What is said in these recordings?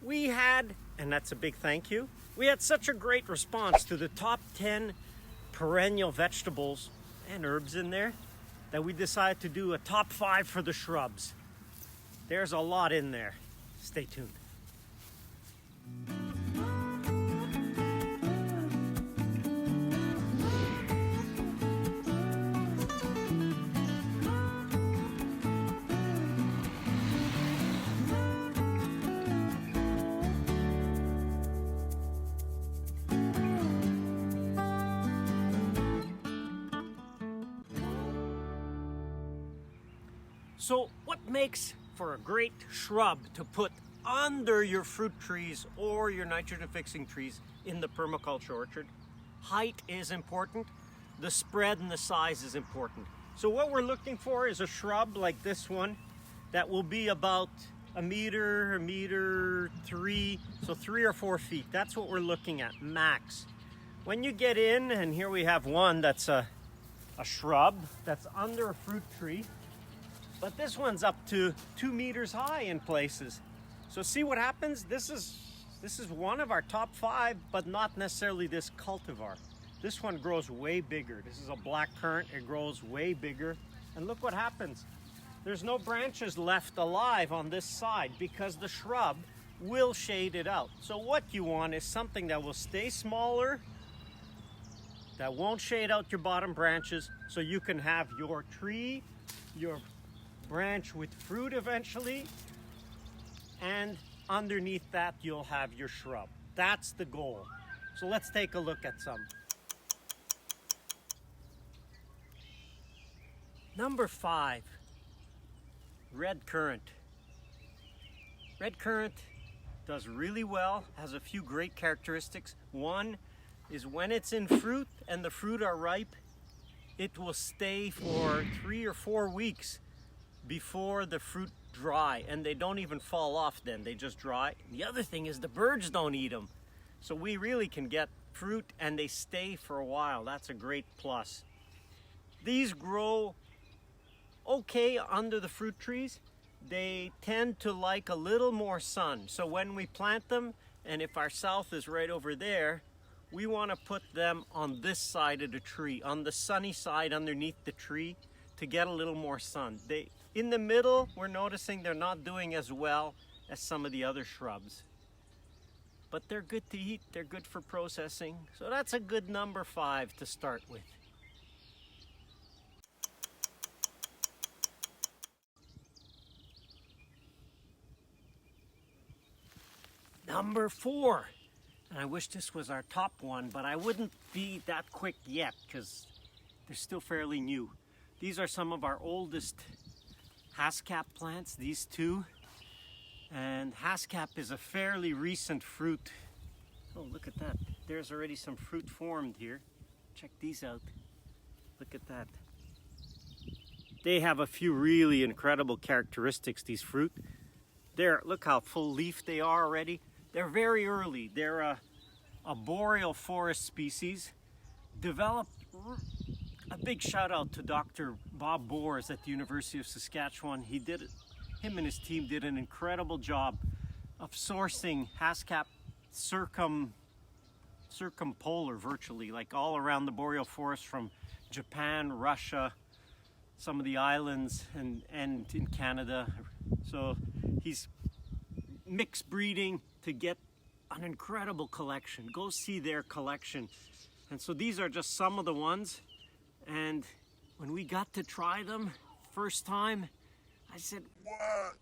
we had, and that's a big thank you, we had such a great response to the top 10 perennial vegetables and herbs in there that we decided to do a top 5 for the shrubs. There's a lot in there. Stay tuned. So what makes for a great shrub to put under your fruit trees or your nitrogen fixing trees in the permaculture orchard? Height is important. The spread and the size is important. So what we're looking for is a shrub like this one that will be about a meter 3, so 3 or 4 feet. That's what we're looking at, max. When you get in, and here we have one that's a shrub that's under a fruit tree, but this one's up to 2 meters high in places. So see what happens? This is one of our top 5, but not necessarily this cultivar. This one grows way bigger. This is a blackcurrant. It grows way bigger. And look what happens. There's no branches left alive on this side because the shrub will shade it out. So what you want is something that will stay smaller, that won't shade out your bottom branches, so you can have your tree, your branch with fruit eventually, and underneath that you'll have your shrub. That's the goal. So let's take a look at some. Number 5, red currant. Red currant does really well, has a few great characteristics. One is when it's in fruit and the fruit are ripe, it will stay for 3 or 4 weeks before the fruit dry, and they don't even fall off then, they just dry. The other thing is the birds don't eat them. So we really can get fruit and they stay for a while. That's a great plus. These grow okay under the fruit trees. They tend to like a little more sun. So when we plant them, and if our south is right over there, we want to put them on this side of the tree, on the sunny side underneath the tree, to get a little more sun. In the middle, we're noticing they're not doing as well as some of the other shrubs. But they're good to eat, they're good for processing. So that's a good number 5 to start with. Number 4, and I wish this was our top one, but I wouldn't be that quick yet because they're still fairly new. These are some of our oldest Hasscap plants, these two. And Hasscap is a fairly recent fruit. Oh, look at that. There's already some fruit formed here. Check these out. Look at that. They have a few really incredible characteristics, these fruit. There, look how full leaf they are already. They're very early. They're a boreal forest species. Developed. A big shout out to Dr. Bob Boers at the University of Saskatchewan. Him and his team did an incredible job of sourcing Hasscap circumpolar virtually, like all around the boreal forest from Japan, Russia, some of the islands, and in Canada. So he's mixed breeding to get an incredible collection. Go see their collection. And so these are just some of the ones. And when we got to try them first time, I said, what?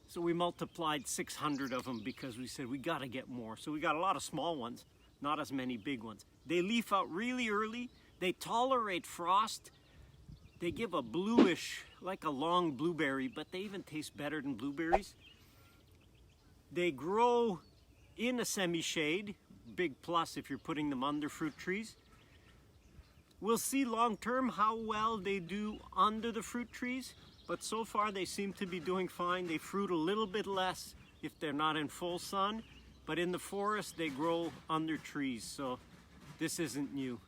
So we multiplied 600 of them because we said we got to get more. So we got a lot of small ones, not as many big ones. They leaf out really early. They tolerate frost. They give a bluish, like a long blueberry, but they even taste better than blueberries. They grow in a semi-shade, big plus if you're putting them under fruit trees. We'll see long term how well they do under the fruit trees, but so far they seem to be doing fine. They fruit a little bit less if they're not in full sun, but in the forest they grow under trees, so this isn't new.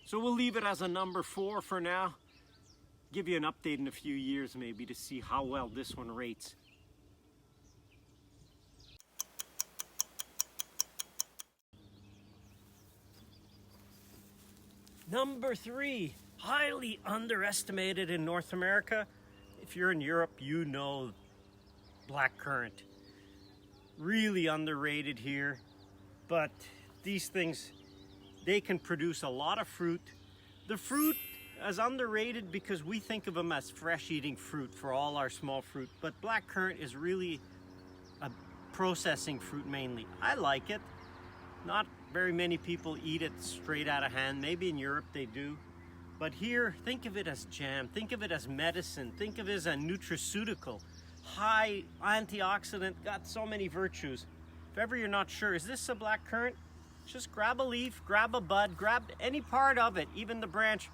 So we'll leave it as a number 4 for now. Give you an update in a few years maybe to see how well this one rates. Number 3, highly underestimated in North America. If you're in Europe, you know blackcurrant. Really underrated here, but these things, they can produce a lot of fruit. The fruit is underrated because we think of them as fresh eating fruit for all our small fruit, but blackcurrant is really a processing fruit mainly. I like it. Not very many people eat it straight out of hand. Maybe in Europe they do. But here, think of it as jam. Think of it as medicine. Think of it as a nutraceutical. High antioxidant, got so many virtues. If ever you're not sure, is this a blackcurrant? Just grab a leaf, grab a bud, grab any part of it, even the branch,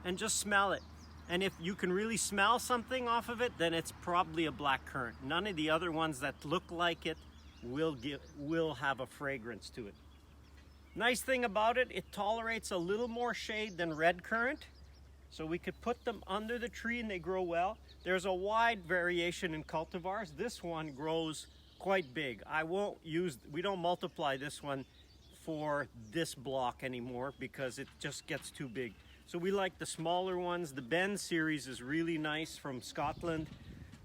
and just smell it. And if you can really smell something off of it, then it's probably a blackcurrant. None of the other ones that look like it will have a fragrance to it. Nice thing about it, it tolerates a little more shade than red currant. So we could put them under the tree and they grow well. There's a wide variation in cultivars. This one grows quite big. We don't multiply this one for this block anymore because it just gets too big. So we like the smaller ones. The Ben series is really nice from Scotland.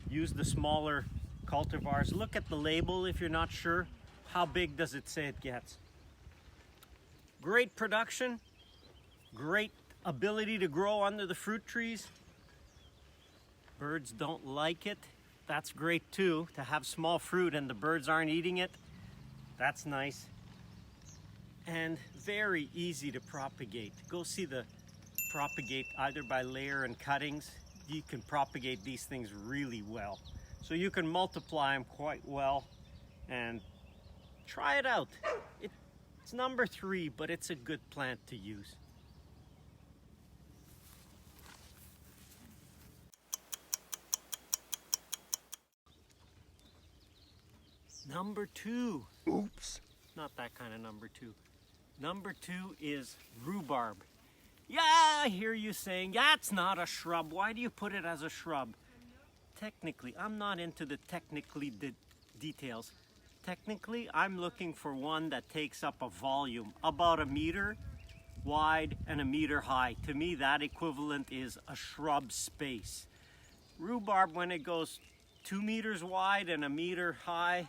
Use the smaller cultivars. Look at the label if you're not sure. How big does it say it gets? Great production, great ability to grow under the fruit trees. Birds don't like it. That's great too, to have small fruit and the birds aren't eating it. That's nice. And very easy to propagate. Go see the propagate either by layer and cuttings. You can propagate these things really well. So you can multiply them quite well and try it out. It's number 3, but it's a good plant to use. Number 2. Oops. Not that kind of number 2. Number 2 is rhubarb. Yeah, I hear you saying, that's not a shrub. Why do you put it as a shrub? Technically, I'm not into the details. Technically, I'm looking for one that takes up a volume about 1 meter wide and 1 meter high. To me, that equivalent is a shrub space. Rhubarb, when it goes 2 meters wide and 1 meter high,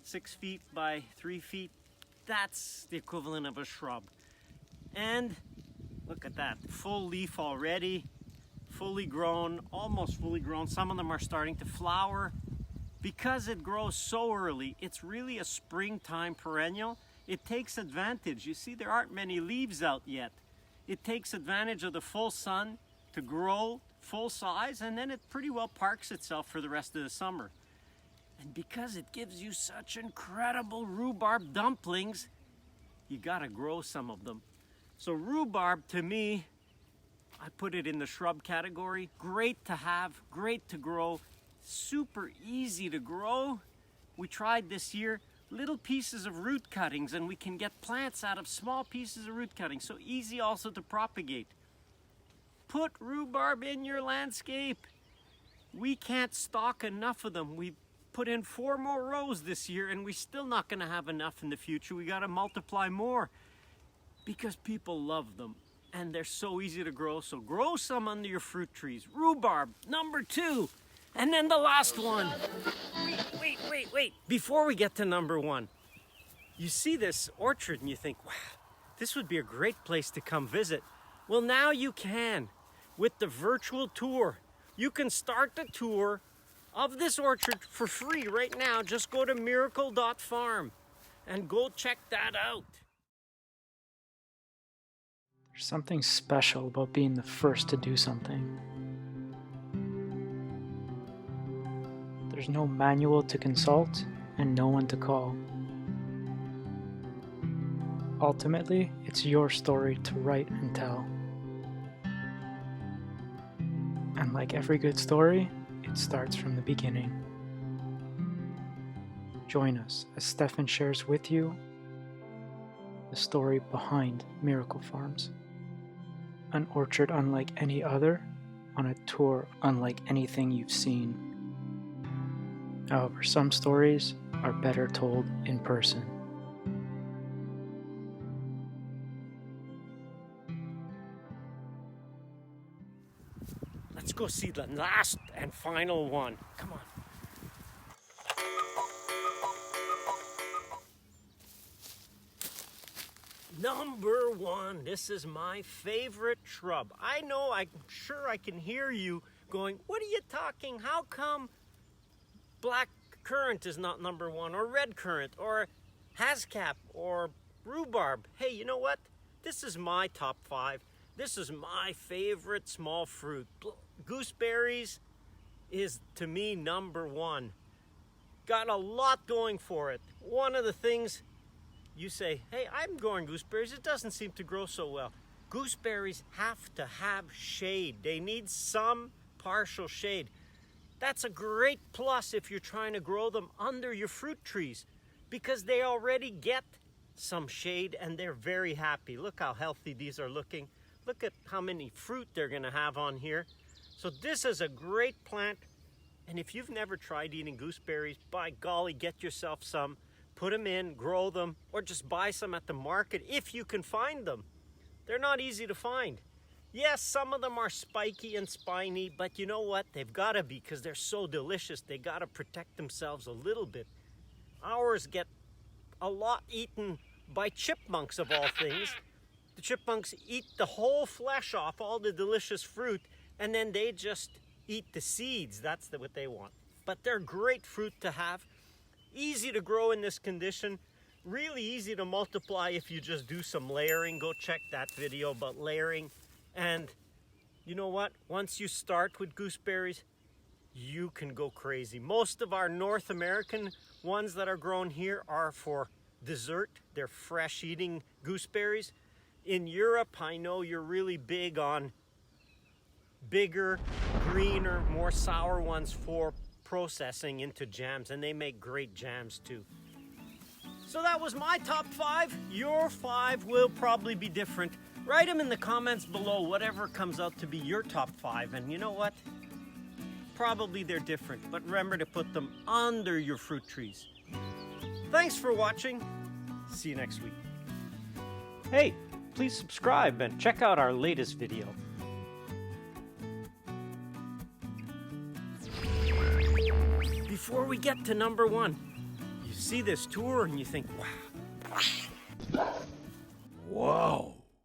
6 feet by 3 feet, that's the equivalent of a shrub. And look at that, full leaf already, fully grown, almost fully grown. Some of them are starting to flower. Because it grows so early, it's really a springtime perennial. It takes advantage. You see, there aren't many leaves out yet. It takes advantage of the full sun to grow full size, and then it pretty well parks itself for the rest of the summer. And because it gives you such incredible rhubarb dumplings, you gotta grow some of them. So rhubarb, to me, I put it in the shrub category. Great to have, great to grow, super easy to grow. We tried this year little pieces of root cuttings, and we can get plants out of small pieces of root cuttings. So easy also to propagate. Put rhubarb in your landscape. We can't stock enough of them. We put in 4 more rows this year, and we're still not going to have enough in the future. We got to multiply more because people love them and they're so easy to grow. So grow some under your fruit trees. Rhubarb, number 2. And then the last one. Wait. Before we get to number 1, you see this orchard and you think, wow, this would be a great place to come visit. Well, now you can with the virtual tour. You can start the tour of this orchard for free right now. Just go to miracle.farm and go check that out. There's something special about being the first to do something. There's no manual to consult and no one to call. Ultimately, it's your story to write and tell. And like every good story, it starts from the beginning. Join us as Stefan shares with you the story behind Miracle Farms. An orchard unlike any other, on a tour unlike anything you've seen. However, some stories are better told in person. go see the last and final one. Come on. Number one, this is my favorite shrub. I know, I'm sure I can hear you going, what are you talking? How come Blackcurrant is not number one, or red currant, or Hasscap, or rhubarb? Hey, you know what? This is my top 5. This is my favorite small fruit. Gooseberries is, to me, number one. Got a lot going for it. One of the things you say, hey, I'm growing gooseberries. It doesn't seem to grow so well. Gooseberries have to have shade. They need some partial shade. That's a great plus if you're trying to grow them under your fruit trees, because they already get some shade and they're very happy. Look how healthy these are looking. Look at how many fruit they're going to have on here. So this is a great plant. And if you've never tried eating gooseberries, by golly, get yourself some. Put them in, grow them, or just buy some at the market if you can find them. They're not easy to find. Yes, some of them are spiky and spiny, but you know what? They've got to be, because they're so delicious. They got to protect themselves a little bit. Ours get a lot eaten by chipmunks, of all things. The chipmunks eat the whole flesh off, all the delicious fruit, and then they just eat the seeds. That's what they want. But they're great fruit to have. Easy to grow in this condition, really easy to multiply if you just do some layering. Go check that video about layering. And you know what? Once you start with gooseberries, you can go crazy. Most of our North American ones that are grown here are for dessert. They're fresh eating gooseberries. In Europe, I know you're really big on bigger, greener, more sour ones for processing into jams, and they make great jams too. So that was my top 5. Your 5 will probably be different. Write them in the comments below, whatever comes out to be your top 5. And you know what? Probably they're different, but remember to put them under your fruit trees. Thanks for watching. See you next week. Hey, please subscribe and check out our latest video. Before we get to number 1, you see this tour and you think, wow. Whoa.